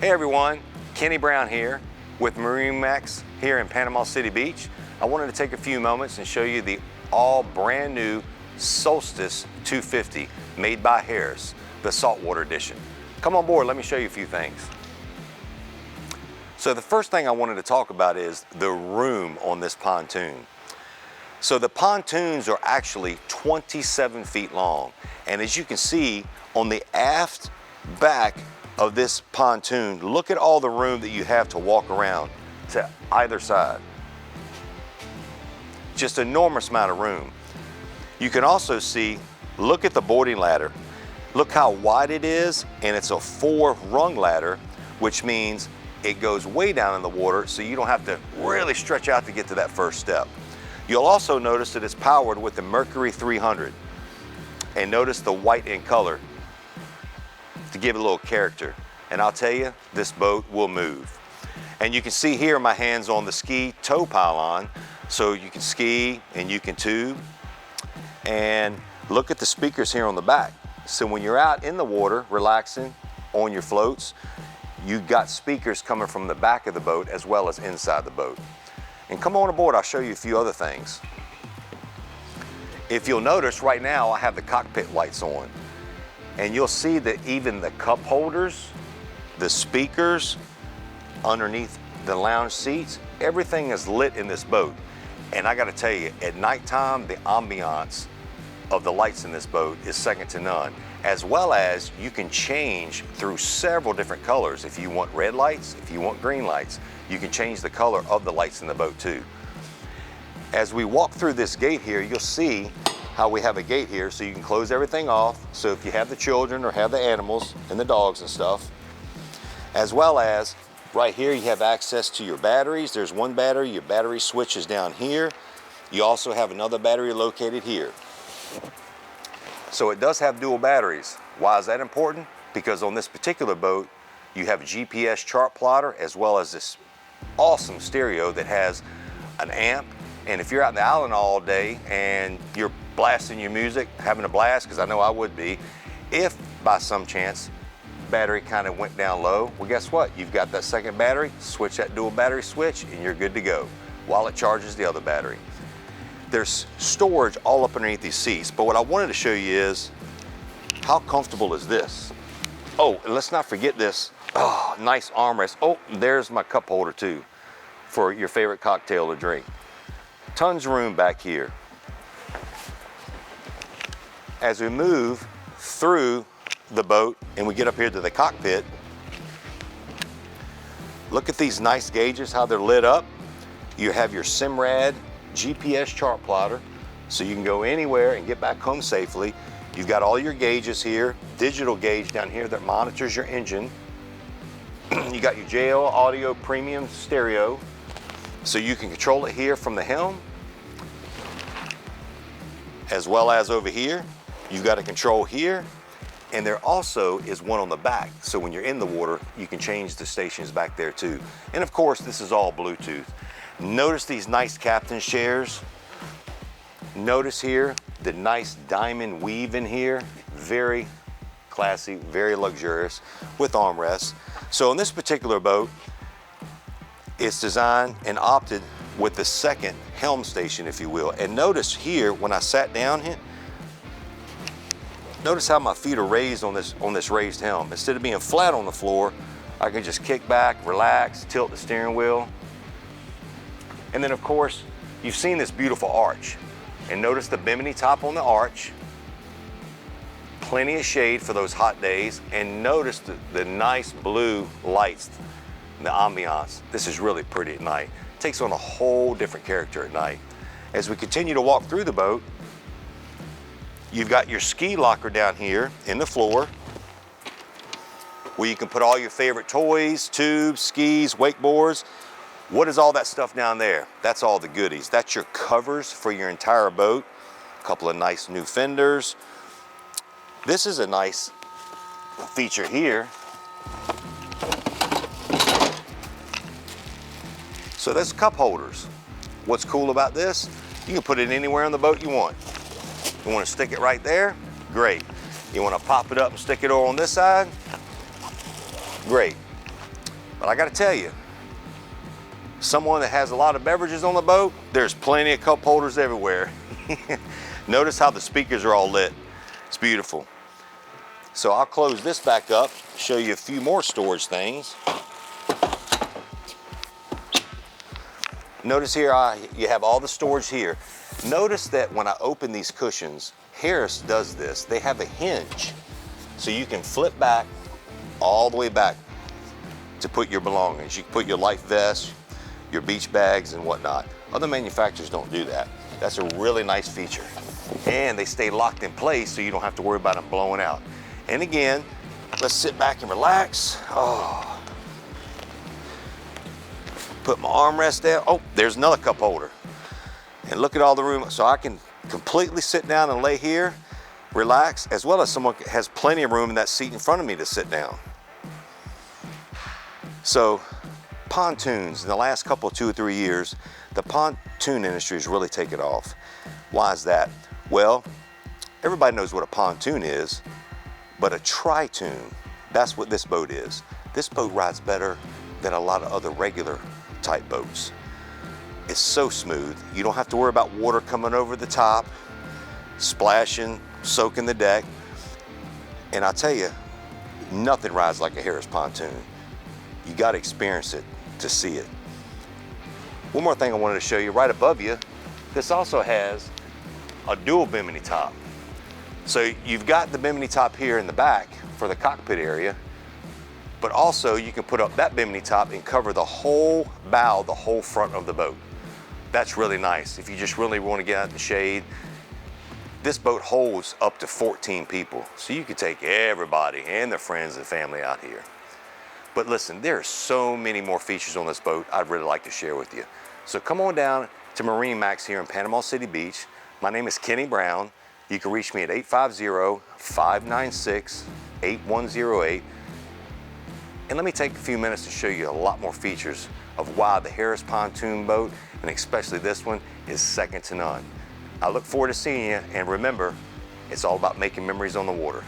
Hey everyone, Kenny Brown here with MarineMax here in Panama City Beach. I wanted to take a few moments and show you the all brand new Solstice 250 made by Harris, the saltwater edition. Come on board, let me show you a few things. So the first thing I wanted to talk about is the room on this pontoon. So the pontoons are actually 27 feet long. And as you can see on the aft back of this pontoon, look at all the room that you have to walk around to either side. Just enormous amount of room. You can also see, look at the boarding ladder. Look how wide it is, and it's a 4-rung ladder, which means it goes way down in the water, so you don't have to really stretch out to get to that first step. You'll also notice that it's powered with the Mercury 300. And notice the white in color to give it a little character. And I'll tell you, this boat will move. And you can see here my hands on the ski tow pylon, so you can ski and you can tube. And look at the speakers here on the back. So when you're out in the water relaxing on your floats, you've got speakers coming from the back of the boat as well as inside the boat. And come on aboard, I'll show you a few other things. If you'll notice right now, I have the cockpit lights on. And you'll see that even the cup holders, the speakers, underneath the lounge seats, everything is lit in this boat. And I gotta tell you, at nighttime, the ambiance of the lights in this boat is second to none. As well as you can change through several different colors. If you want red lights, if you want green lights, you can change the color of the lights in the boat too. As we walk through this gate here, you'll see how we have a gate here so you can close everything off. So if you have the children or have the animals and the dogs and stuff, as well as right here you have access to your batteries. There's one battery, your battery switch is down here. You also have another battery located here. So it does have dual batteries. Why is that important? Because on this particular boat, you have a GPS chart plotter as well as this awesome stereo that has an amp. And if you're out in the island all day and you're blasting your music, having a blast, because I know I would be, if by some chance battery kind of went down low, well guess what? You've got that second battery, switch that dual battery switch and you're good to go while it charges the other battery. There's storage all up underneath these seats, but what I wanted to show you is how comfortable is this? Oh, and let's not forget this. Oh, nice armrest. Oh, there's my cup holder too for your favorite cocktail to drink. Tons of room back here. As we move through the boat and we get up here to the cockpit, look at these nice gauges, how they're lit up. You have your Simrad GPS chart plotter, so you can go anywhere and get back home safely. You've got all your gauges here, digital gauge down here that monitors your engine. You got your JL Audio Premium stereo, so you can control it here from the helm, as well as over here. You've got a control here, and there also is one on the back. So when you're in the water, you can change the stations back there too. And of course, this is all Bluetooth. Notice these nice captain's chairs. Notice here the nice diamond weave in here. Very classy, very luxurious with armrests. So in this particular boat, it's designed and opted with the second helm station, if you will. And notice here, when I sat down here, notice how my feet are raised on this raised helm. Instead of being flat on the floor, I can just kick back, relax, tilt the steering wheel. And then of course, you've seen this beautiful arch. And notice the bimini top on the arch. Plenty of shade for those hot days. And notice the nice blue lights, the ambiance. This is really pretty at night. It takes on a whole different character at night. As we continue to walk through the boat, you've got your ski locker down here in the floor where you can put all your favorite toys, tubes, skis, wakeboards. What is all that stuff down there? That's all the goodies. That's your covers for your entire boat. A couple of nice new fenders. This is a nice feature here. So there's cup holders. What's cool about this? You can put it anywhere on the boat you want. You want to stick it right there? Great. You want to pop it up and stick it over on this side? Great. But I gotta tell you, someone that has a lot of beverages on the boat, there's plenty of cup holders everywhere. Notice how the speakers are all lit. It's beautiful. So I'll close this back up, show you a few more storage things. Notice here, you have all the storage here. Notice that when I open these cushions, Harris does this. They have a hinge, so you can flip back all the way back to put your belongings. You can put your life vest, your beach bags and whatnot. Other manufacturers don't do that. That's a really nice feature. And they stay locked in place so you don't have to worry about them blowing out. And again, let's sit back and relax. Oh. Put my armrest down. Oh, there's another cup holder. And look at all the room. So I can completely sit down and lay here, relax, as well as someone has plenty of room in that seat in front of me to sit down. So pontoons, in the last couple, 2 or 3 years, the pontoon industry has really taken off. Why is that? Well, everybody knows what a pontoon is, but a tri-toon, that's what this boat is. This boat rides better than a lot of other regular type boats. It's so smooth. You don't have to worry about water coming over the top, splashing, soaking the deck. And I'll tell you, nothing rides like a Harris pontoon. You got to experience it to see it. One more thing I wanted to show you right above you, this also has a dual bimini top. So you've got the bimini top here in the back for the cockpit area, but also you can put up that bimini top and cover the whole bow, the whole front of the boat. That's really nice if you just really want to get out in the shade. This boat holds up to 14 people, so you can take everybody and their friends and family out here. But listen, there are so many more features on this boat I'd really like to share with you. So come on down to MarineMax here in Panama City Beach. My name is Kenny Brown. You can reach me at 850-596-8108. And let me take a few minutes to show you a lot more features of why the Harris pontoon boat, and especially this one, is second to none. I look forward to seeing you, and remember, it's all about making memories on the water.